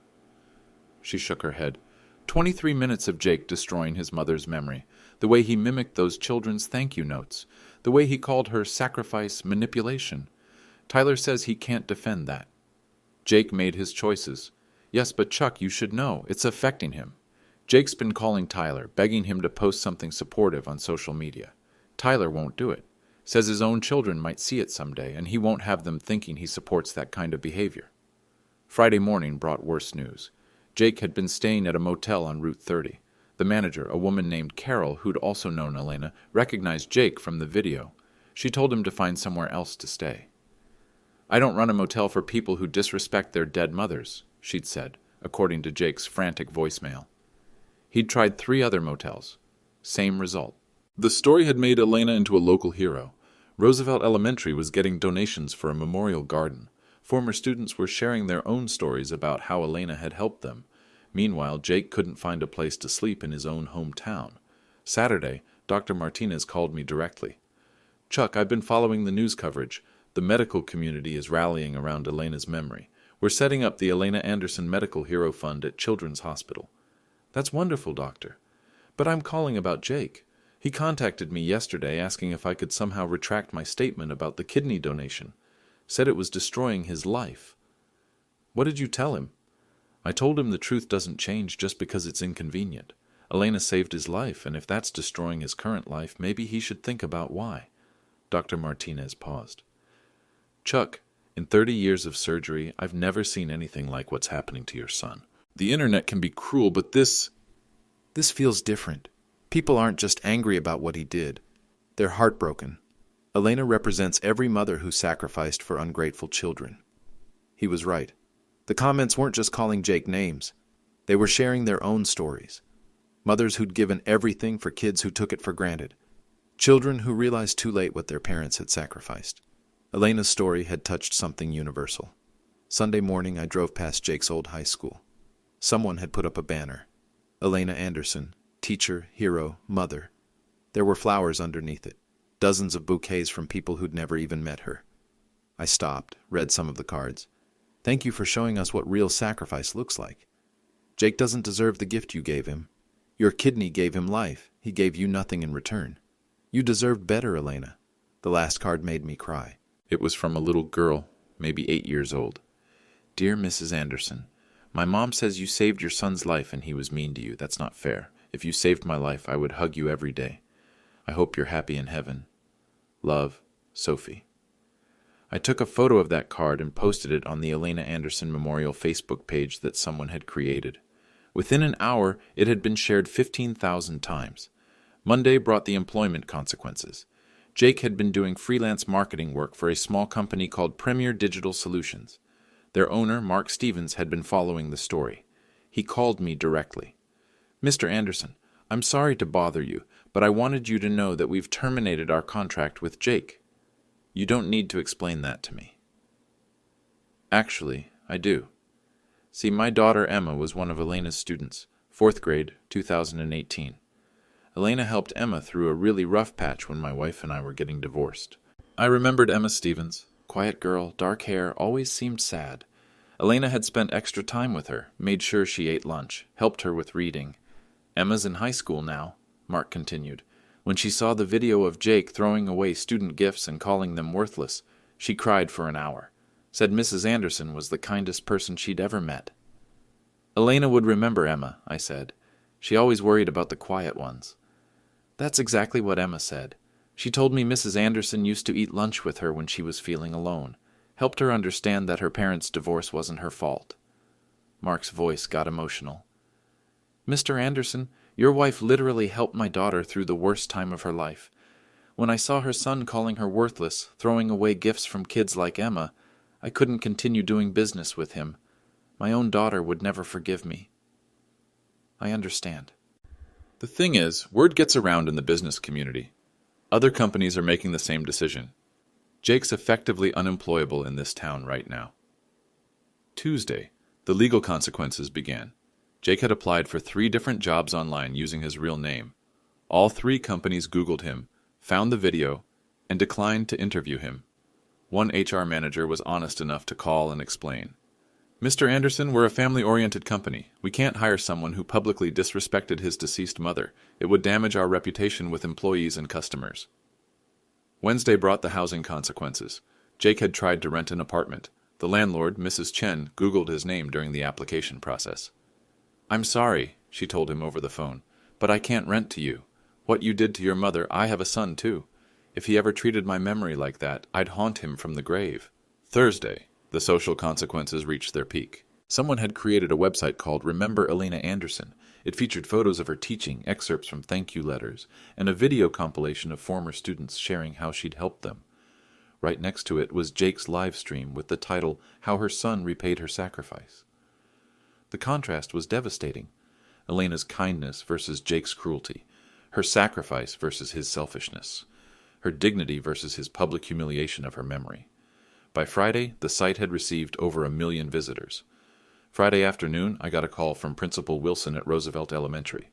She shook her head. 23 minutes of Jake destroying his mother's memory, the way he mimicked those children's thank you notes, the way he called her sacrifice manipulation. Tyler says he can't defend that. Jake made his choices. Yes, but Chuck, you should know, it's affecting him. Jake's been calling Tyler, begging him to post something supportive on social media. Tyler won't do it. Says his own children might see it someday, and he won't have them thinking he supports that kind of behavior. Friday morning brought worse news. Jake had been staying at a motel on Route 30. The manager, a woman named Carol, who'd also known Elena, recognized Jake from the video. She told him to find somewhere else to stay. I don't run a motel for people who disrespect their dead mothers, she'd said, according to Jake's frantic voicemail. He'd tried 3 other motels. Same result. The story had made Elena into a local hero. Roosevelt Elementary was getting donations for a memorial garden. Former students were sharing their own stories about how Elena had helped them. Meanwhile, Jake couldn't find a place to sleep in his own hometown. Saturday, Dr. Martinez called me directly. Chuck, I've been following the news coverage. The medical community is rallying around Elena's memory. We're setting up the Elena Anderson Medical Hero Fund at Children's Hospital. That's wonderful, Doctor. But I'm calling about Jake. He contacted me yesterday asking if I could somehow retract my statement about the kidney donation. Said it was destroying his life. What did you tell him? I told him the truth doesn't change just because it's inconvenient. Elena saved his life, and if that's destroying his current life, maybe he should think about why. Dr. Martinez paused. Chuck, in 30 years of surgery, I've never seen anything like what's happening to your son. The internet can be cruel, but this feels different. People aren't just angry about what he did. They're heartbroken. Elena represents every mother who sacrificed for ungrateful children. He was right. The comments weren't just calling Jake names. They were sharing their own stories. Mothers who'd given everything for kids who took it for granted. Children who realized too late what their parents had sacrificed. Elena's story had touched something universal. Sunday morning, I drove past Jake's old high school. Someone had put up a banner. Elena Anderson, teacher, hero, mother. There were flowers underneath it. Dozens of bouquets from people who'd never even met her. I stopped, read some of the cards. Thank you for showing us what real sacrifice looks like. Jake doesn't deserve the gift you gave him. Your kidney gave him life. He gave you nothing in return. You deserved better, Elena. The last card made me cry. It was from a little girl, maybe 8 years old. Dear Mrs. Anderson, my mom says you saved your son's life and he was mean to you. That's not fair. If you saved my life, I would hug you every day. I hope you're happy in heaven. Love, Sophie. I took a photo of that card and posted it on the Elena Anderson Memorial Facebook page that someone had created. Within an hour, it had been shared 15,000 times. Monday brought the employment consequences. Jake had been doing freelance marketing work for a small company called Premier Digital Solutions. Their owner, Mark Stevens, had been following the story. He called me directly. Mr. Anderson, I'm sorry to bother you, but I wanted you to know that we've terminated our contract with Jake. You don't need to explain that to me. Actually, I do. See, my daughter Emma was one of Elena's students, 4th grade, 2018. Elena helped Emma through a really rough patch when my wife and I were getting divorced. I remembered Emma Stevens. Quiet girl, dark hair, always seemed sad. Elena had spent extra time with her, made sure she ate lunch, helped her with reading. Emma's in high school now, Mark continued. When she saw the video of Jake throwing away student gifts and calling them worthless, she cried for an hour. Said Mrs. Anderson was the kindest person she'd ever met. Elena would remember Emma, I said. She always worried about the quiet ones. That's exactly what Emma said. She told me Mrs. Anderson used to eat lunch with her when she was feeling alone, helped her understand that her parents' divorce wasn't her fault. Mark's voice got emotional. Mr. Anderson, your wife literally helped my daughter through the worst time of her life. When I saw her son calling her worthless, throwing away gifts from kids like Emma, I couldn't continue doing business with him. My own daughter would never forgive me. I understand. The thing is, word gets around in the business community. Other companies are making the same decision. Jake's effectively unemployable in this town right now. Tuesday, the legal consequences began. Jake had applied for 3 different jobs online using his real name. All 3 companies Googled him, found the video, and declined to interview him. One HR manager was honest enough to call and explain. Mr. Anderson, we're a family-oriented company. We can't hire someone who publicly disrespected his deceased mother. It would damage our reputation with employees and customers. Wednesday brought the housing consequences. Jake had tried to rent an apartment. The landlord, Mrs. Chen, Googled his name during the application process. I'm sorry, she told him over the phone, but I can't rent to you. What you did to your mother, I have a son too. If he ever treated my memory like that, I'd haunt him from the grave. Thursday, the social consequences reached their peak. Someone had created a website called Remember Elena Anderson. It featured photos of her teaching, excerpts from thank you letters, and a video compilation of former students sharing how she'd helped them. Right next to it was Jake's live stream with the title, How Her Son Repaid Her Sacrifice. The contrast was devastating. Elena's kindness versus Jake's cruelty. Her sacrifice versus his selfishness. Her dignity versus his public humiliation of her memory. By Friday, the site had received over 1 million visitors. Friday afternoon, I got a call from Principal Wilson at Roosevelt Elementary.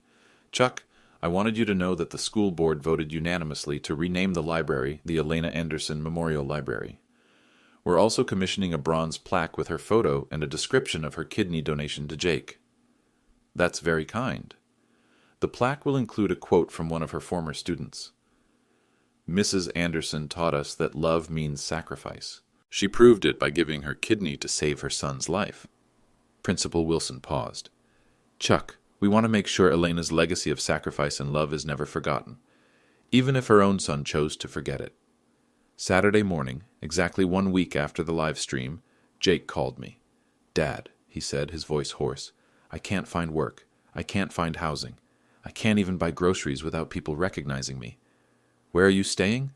Chuck, I wanted you to know that the school board voted unanimously to rename the library the Elena Anderson Memorial Library. We're also commissioning a bronze plaque with her photo and a description of her kidney donation to Jake. That's very kind. The plaque will include a quote from one of her former students. Mrs. Anderson taught us that love means sacrifice. She proved it by giving her kidney to save her son's life. Principal Wilson paused. Chuck, we want to make sure Elena's legacy of sacrifice and love is never forgotten, even if her own son chose to forget it. Saturday morning, exactly 1 week after the live stream, Jake called me. Dad, he said, his voice hoarse, I can't find work. I can't find housing. I can't even buy groceries without people recognizing me. Where are you staying?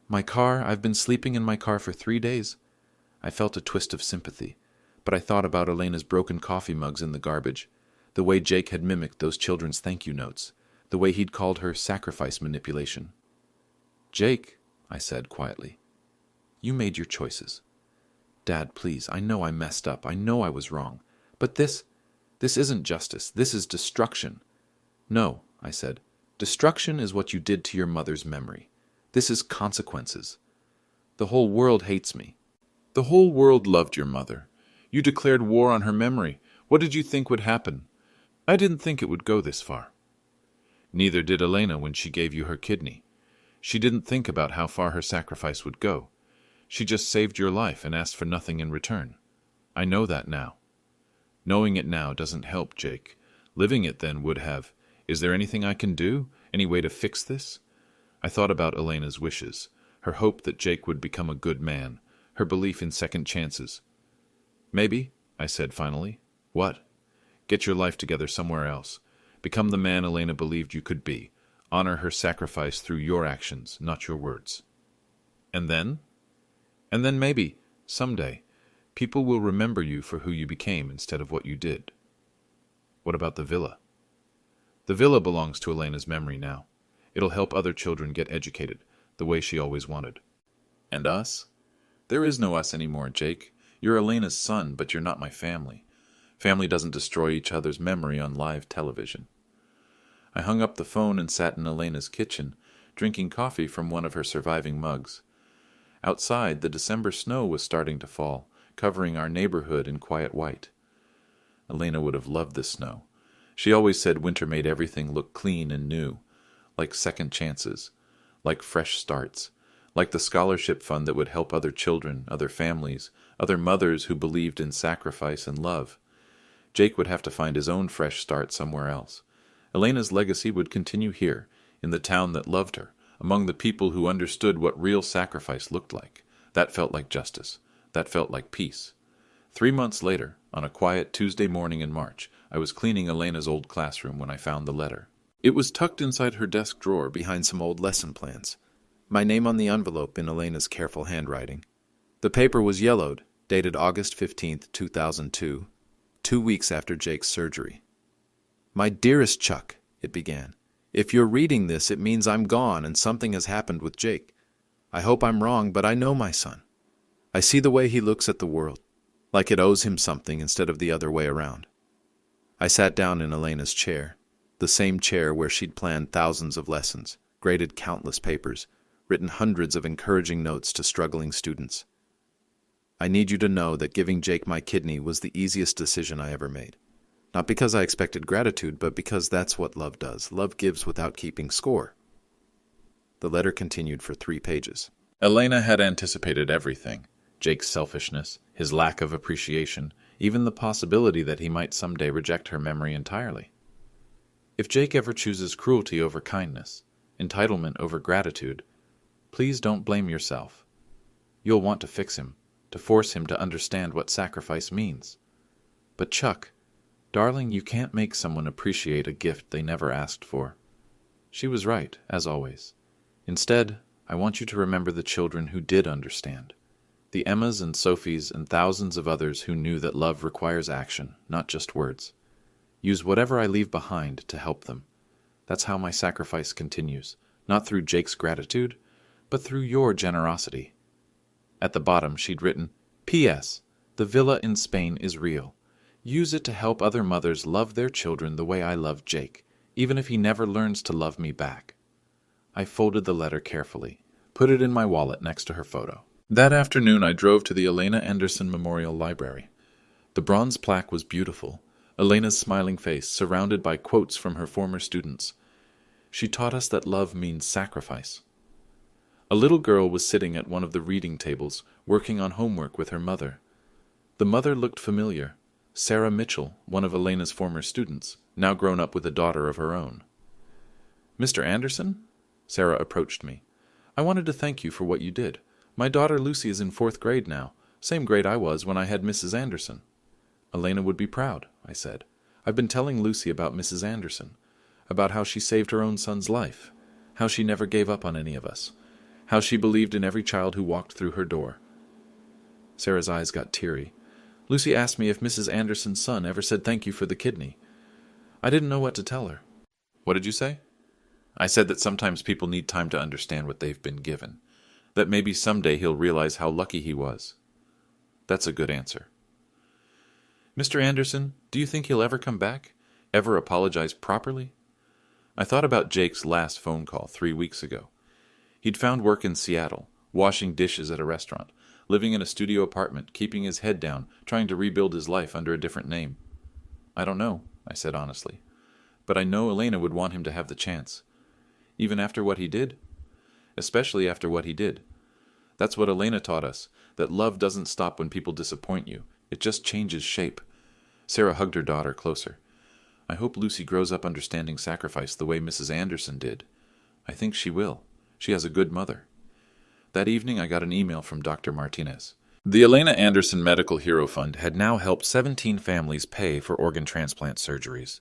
My car. I've been sleeping in my car for 3 days. I felt a twist of sympathy, but I thought about Elena's broken coffee mugs in the garbage, the way Jake had mimicked those children's thank you notes, the way he'd called her sacrifice manipulation. Jake, I said quietly, you made your choices. Dad, please, I know I messed up. I know I was wrong. But this isn't justice. This is destruction. No, I said. Destruction is what you did to your mother's memory. This is consequences. The whole world hates me. The whole world loved your mother. You declared war on her memory. What did you think would happen? I didn't think it would go this far. Neither did Elena when she gave you her kidney. She didn't think about how far her sacrifice would go. She just saved your life and asked for nothing in return. I know that now. Knowing it now doesn't help, Jake. Living it then would have. Is there anything I can do? Any way to fix this? I thought about Elena's wishes, her hope that Jake would become a good man, her belief in second chances. Maybe, I said finally. What? Get your life together somewhere else. Become the man Elena believed you could be. Honor her sacrifice through your actions, not your words. And then? And then maybe, someday, people will remember you for who you became instead of what you did. What about the villa? The villa belongs to Elena's memory now. It'll help other children get educated, the way she always wanted. And us? There is no us anymore, Jake. You're Elena's son, but you're not my family. Family doesn't destroy each other's memory on live television. I hung up the phone and sat in Elena's kitchen, drinking coffee from one of her surviving mugs. Outside, the December snow was starting to fall, covering our neighborhood in quiet white. Elena would have loved the snow. She always said winter made everything look clean and new, like second chances, like fresh starts, like the scholarship fund that would help other children, other families, other mothers who believed in sacrifice and love. Jake would have to find his own fresh start somewhere else. Elena's legacy would continue here, in the town that loved her, among the people who understood what real sacrifice looked like. That felt like justice. That felt like peace. 3 months later, on a quiet Tuesday morning in March, I was cleaning Elena's old classroom when I found the letter. It was tucked inside her desk drawer behind some old lesson plans. My name on the envelope in Elena's careful handwriting. The paper was yellowed, dated August 15th, 2002, 2 weeks after Jake's surgery. My dearest Chuck, it began. If you're reading this, it means I'm gone and something has happened with Jake. I hope I'm wrong, but I know my son. I see the way he looks at the world, like it owes him something instead of the other way around. I sat down in Elena's chair, the same chair where she'd planned thousands of lessons, graded countless papers, written hundreds of encouraging notes to struggling students. I need you to know that giving Jake my kidney was the easiest decision I ever made. Not because I expected gratitude, but because that's what love does. Love gives without keeping score. The letter continued for 3 pages. Elena had anticipated everything. Jake's selfishness, his lack of appreciation, even the possibility that he might someday reject her memory entirely. If Jake ever chooses cruelty over kindness, entitlement over gratitude, please don't blame yourself. You'll want to fix him, to force him to understand what sacrifice means. But Chuck, darling, you can't make someone appreciate a gift they never asked for. She was right, as always. Instead, I want you to remember the children who did understand. The Emmas and Sophies and thousands of others who knew that love requires action, not just words. Use whatever I leave behind to help them. That's how my sacrifice continues, not through Jake's gratitude, but through your generosity. At the bottom, she'd written, P.S. The villa in Spain is real. Use it to help other mothers love their children the way I love Jake, even if he never learns to love me back. I folded the letter carefully, put it in my wallet next to her photo. That afternoon I drove to the Elena Anderson Memorial Library. The bronze plaque was beautiful, Elena's smiling face surrounded by quotes from her former students. She taught us that love means sacrifice. A little girl was sitting at one of the reading tables, working on homework with her mother. The mother looked familiar. Sarah Mitchell, one of Elena's former students, now grown up with a daughter of her own. "Mr. Anderson?" Sarah approached me. "I wanted to thank you for what you did. My daughter Lucy is in 4th grade now, same grade I was when I had Mrs. Anderson." "Elena would be proud," I said. "I've been telling Lucy about Mrs. Anderson, about how she saved her own son's life, how she never gave up on any of us, how she believed in every child who walked through her door." Sarah's eyes got teary. "Lucy asked me if Mrs. Anderson's son ever said thank you for the kidney. I didn't know what to tell her." "What did you say?" "I said that sometimes people need time to understand what they've been given, that maybe someday he'll realize how lucky he was." "That's a good answer." "Mr. Anderson, do you think he'll ever come back? Ever apologize properly?" I thought about Jake's last phone call 3 weeks ago. He'd found work in Seattle, washing dishes at a restaurant, living in a studio apartment, keeping his head down, trying to rebuild his life under a different name. "I don't know," I said honestly. "But I know Elena would want him to have the chance. Even after what he did? Especially after what he did. That's what Elena taught us, that love doesn't stop when people disappoint you. It just changes shape." Sarah hugged her daughter closer. "I hope Lucy grows up understanding sacrifice the way Mrs. Anderson did. I think she will. She has a good mother." That evening I got an email from Dr. Martinez. The Elena Anderson Medical Hero Fund had now helped 17 families pay for organ transplant surgeries.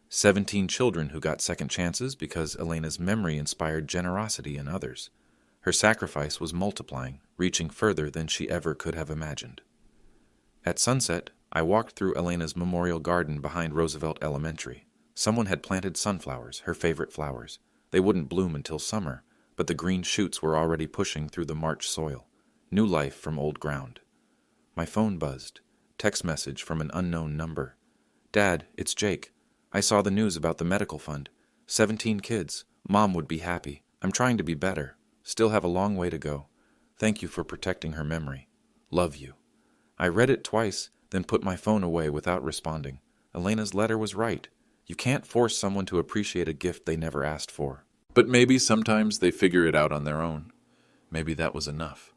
17 children who got second chances because Elena's memory inspired generosity in others. Her sacrifice was multiplying, reaching further than she ever could have imagined. At sunset, I walked through Elena's memorial garden behind Roosevelt Elementary. Someone had planted sunflowers, her favorite flowers. They wouldn't bloom until summer, but the green shoots were already pushing through the March soil. New life from old ground. My phone buzzed. Text message from an unknown number. "Dad, it's Jake. I saw the news about the medical fund. 17 kids. Mom would be happy. I'm trying to be better. Still have a long way to go. Thank you for protecting her memory. Love you." I read it twice, then put my phone away without responding. Elena's letter was right. You can't force someone to appreciate a gift they never asked for. But maybe sometimes they figure it out on their own. Maybe that was enough.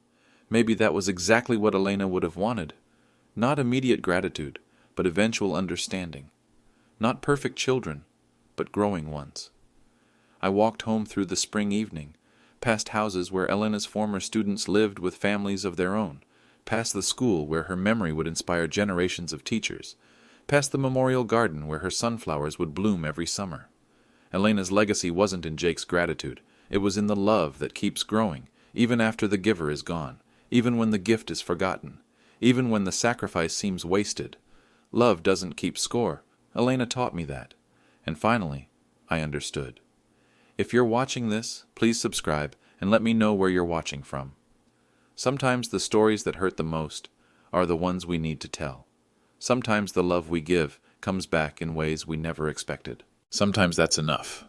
Maybe that was exactly what Elena would have wanted. Not immediate gratitude, but eventual understanding. Not perfect children, but growing ones. I walked home through the spring evening, past houses where Elena's former students lived with families of their own, past the school where her memory would inspire generations of teachers, past the memorial garden where her sunflowers would bloom every summer. Elena's legacy wasn't in Jake's gratitude. It was in the love that keeps growing, even after the giver is gone, even when the gift is forgotten, even when the sacrifice seems wasted. Love doesn't keep score. Elena taught me that. And finally, I understood. If you're watching this, please subscribe and let me know where you're watching from. Sometimes the stories that hurt the most are the ones we need to tell. Sometimes the love we give comes back in ways we never expected. Sometimes that's enough.